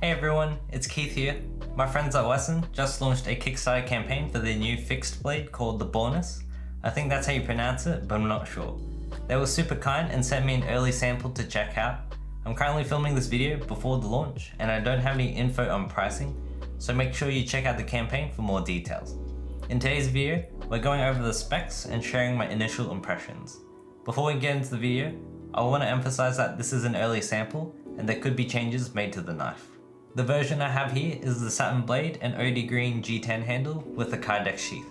Hey everyone, it's Keith here. My friends at Wesson just launched a Kickstarter campaign for their new fixed blade called the Bornus. I think that's how you pronounce it, but I'm not sure. They were super kind and sent me an early sample to check out. I'm currently filming this video before the launch and I don't have any info on pricing, so make sure you check out the campaign for more details. In today's video, we're going over the specs and sharing my initial impressions. Before we get into the video, I want to emphasize that this is an early sample and there could be changes made to the knife. The version I have here is the satin blade and OD green G10 handle with a Kydex sheath.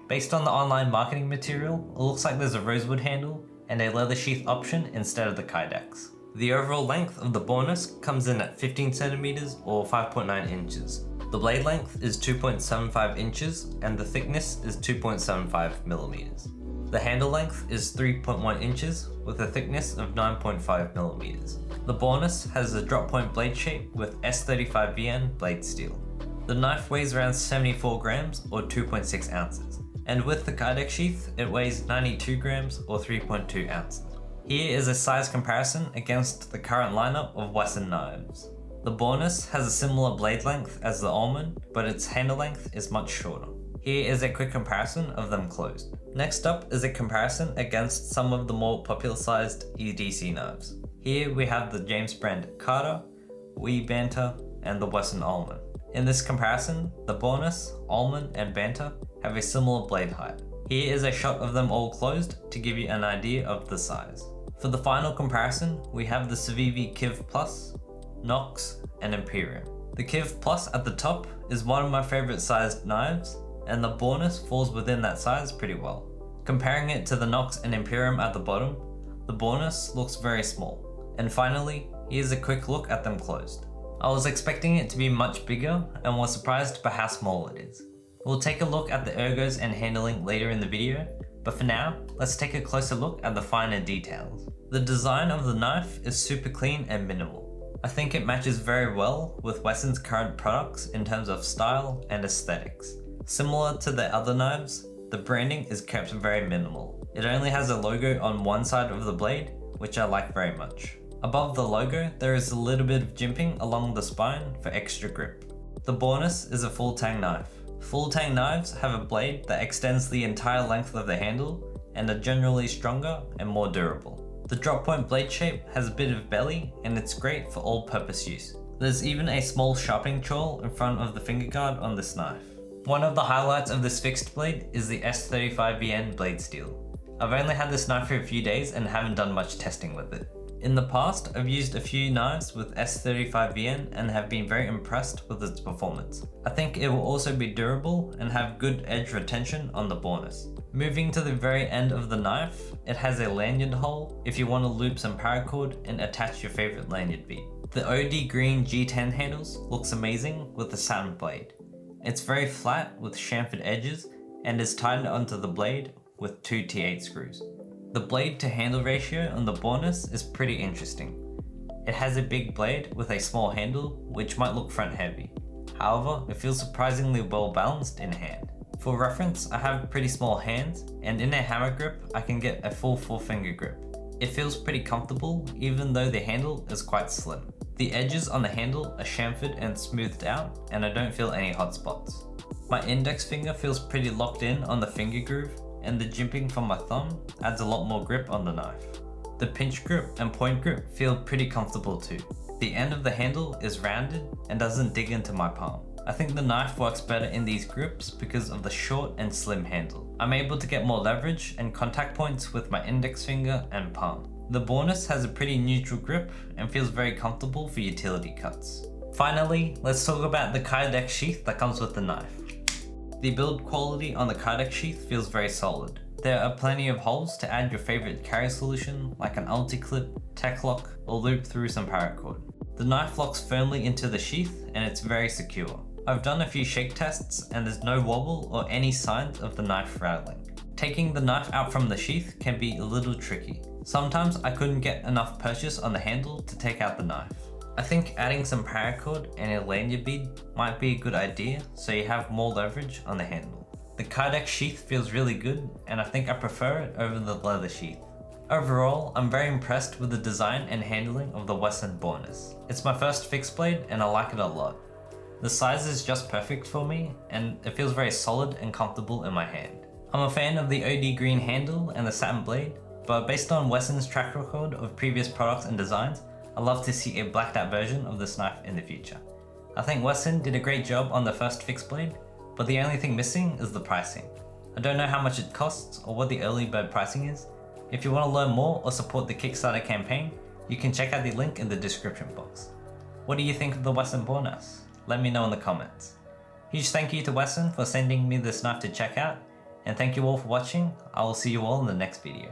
Based on the online marketing material, it looks like there's a rosewood handle and a leather sheath option instead of the Kydex. The overall length of the Bornus comes in at 15 centimeters or 5.9 inches. The blade length is 2.75 inches and the thickness is 2.75 millimeters. The handle length is 3.1 inches with a thickness of 9.5 millimeters. The Bornus has a drop point blade shape with S35VN blade steel. The knife weighs around 74 grams or 2.6 ounces, and with the Kydex sheath, it weighs 92 grams or 3.2 ounces. Here is a size comparison against the current lineup of Wesson knives. The Bornus has a similar blade length as the Ullman, but its handle length is much shorter. Here is a quick comparison of them closed. Next up is a comparison against some of the more popular sized EDC knives. Here we have the James brand Carter, WE Banter, and the Wesson Ullman. In this comparison, the Bornus, Ullman, and Banter have a similar blade height. Here is a shot of them all closed to give you an idea of the size. For the final comparison, we have the Civivi Kiv Plus, Nox, and Imperium. The Kiv Plus at the top is one of my favorite sized knives, and the Bornus falls within that size pretty well. Comparing it to the Nox and Imperium at the bottom, the Bornus looks very small. And finally, here's a quick look at them closed. I was expecting it to be much bigger and was surprised by how small it is. We'll take a look at the ergos and handling later in the video, but for now, let's take a closer look at the finer details. The design of the knife is super clean and minimal. I think it matches very well with Wesson's current products in terms of style and aesthetics. Similar to the other knives, the branding is kept very minimal. It only has a logo on one side of the blade, which I like very much. Above the logo, there is a little bit of jimping along the spine for extra grip. The Bornus is a full tang knife. Full tang knives have a blade that extends the entire length of the handle and are generally stronger and more durable. The drop point blade shape has a bit of belly and it's great for all-purpose use. There's even a small sharpening choil in front of the finger guard on this knife. One of the highlights of this fixed blade is the S35VN blade steel. I've only had this knife for a few days and haven't done much testing with it. In the past, I've used a few knives with S35VN and have been very impressed with its performance. I think it will also be durable and have good edge retention on the Bornus. Moving to the very end of the knife, it has a lanyard hole if you want to loop some paracord and attach your favorite lanyard bead. The OD green G10 handles looks amazing with the satin blade. It's very flat with chamfered edges and is tightened onto the blade with 2 T8 screws. The blade to handle ratio on the Bornus is pretty interesting. It has a big blade with a small handle which might look front heavy. However, it feels surprisingly well balanced in hand. For reference, I have pretty small hands and in a hammer grip I can get a full 4-finger grip. It feels pretty comfortable even though the handle is quite slim. The edges on the handle are chamfered and smoothed out and I don't feel any hot spots. My index finger feels pretty locked in on the finger groove and the jimping from my thumb adds a lot more grip on the knife. The pinch grip and point grip feel pretty comfortable too. The end of the handle is rounded and doesn't dig into my palm. I think the knife works better in these grips because of the short and slim handle. I'm able to get more leverage and contact points with my index finger and palm. The Bornus has a pretty neutral grip and feels very comfortable for utility cuts. Finally, let's talk about the Kydex sheath that comes with the knife. The build quality on the Kydex sheath feels very solid. There are plenty of holes to add your favorite carry solution like an ulti-clip, tech lock, or loop through some paracord. The knife locks firmly into the sheath and it's very secure. I've done a few shake tests and there's no wobble or any signs of the knife rattling. Taking the knife out from the sheath can be a little tricky. Sometimes I couldn't get enough purchase on the handle to take out the knife. I think adding some paracord and a lanyard bead might be a good idea so you have more leverage on the handle. The Kydex sheath feels really good and I think I prefer it over the leather sheath. Overall, I'm very impressed with the design and handling of the Western Bornus. It's my first fixed blade and I like it a lot. The size is just perfect for me and it feels very solid and comfortable in my hand. I'm a fan of the OD green handle and the satin blade, but based on Western's track record of previous products and designs, I'd love to see a blacked out version of this knife in the future. I think Western did a great job on the first fixed blade, but the only thing missing is the pricing. I don't know how much it costs or what the early bird pricing is. If you want to learn more or support the Kickstarter campaign, you can check out the link in the description box. What do you think of the Western Bornus? Let me know in the comments. Huge thank you to Western for sending me this knife to check out, and thank you all for watching. I will see you all in the next video.